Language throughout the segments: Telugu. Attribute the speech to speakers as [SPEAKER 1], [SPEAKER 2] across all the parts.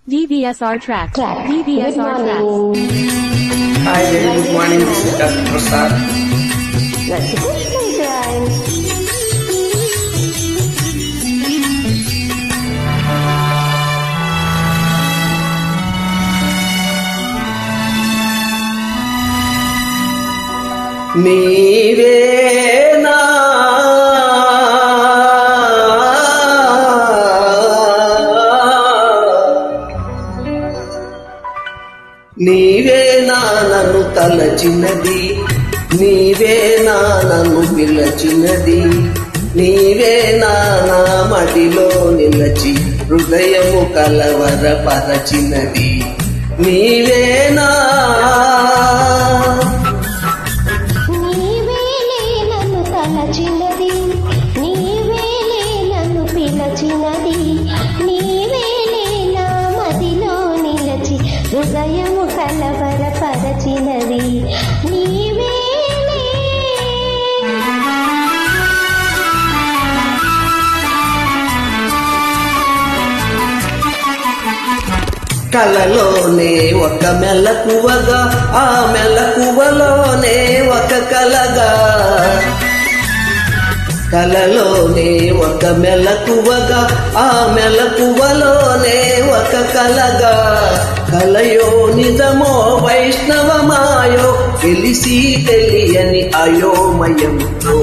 [SPEAKER 1] VVSR track. VVSR track.
[SPEAKER 2] Hi, very good morning. This is Dr. Prasad.
[SPEAKER 3] Let's push sometimes.
[SPEAKER 2] నీవేనా నీవేనా నన్ను తలచినది, నీవేనా నన్ను పిలచినది, నీవేనా నా మదిలో నిలచి హృదయము కలవరపరచినది, నీవేనా
[SPEAKER 3] తలచినది, నీవేలే నన్ను పిలచినది, నీవేలే నా మదిలో నిలచి హృదయము కలవరపరచినది, నీవేలే.
[SPEAKER 2] కలలోనే ఒక మెలకువగా, ఆ మెలకువలోనే ఒక కలగా, కలలోనే ఒక మెలకువగా, ఆ మెలకువలోనే ఒక కలగా, కలయో నిజమో వైష్ణవమాయో తెలిసి తెలియని అయోమయంతో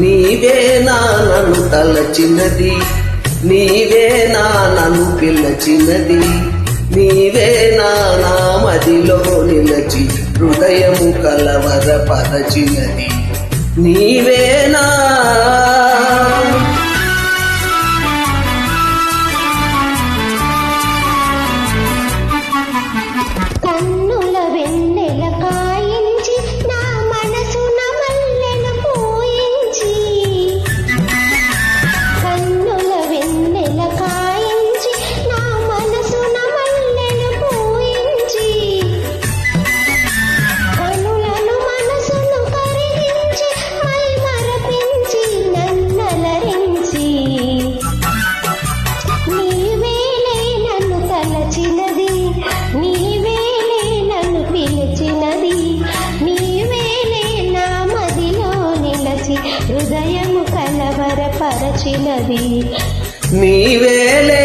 [SPEAKER 2] నీవేనా నన్ను తలచినది, నీవేనా నన్ను పిలచినది, నీవేనా నా మదిలో నిలచి హృదయము కలవరపరచినది, నీవేనా.
[SPEAKER 3] కన్నుల వెన్నెల కాయించి నా మనసున మల్లెను పూయించి, కన్నుల వెన్నెల కాయించి నా మనసున మల్లెను పూయించి, కనులను మనసును కరిగించి మై మరపించి నన్నలరించి, నీవేలే నన్ను తలచినది, నీవేలే నన్ను పిలిచినది, నీవేలే నా మదిలో నిలచి హృదయము కలవరపరచినది,
[SPEAKER 2] నీవేలే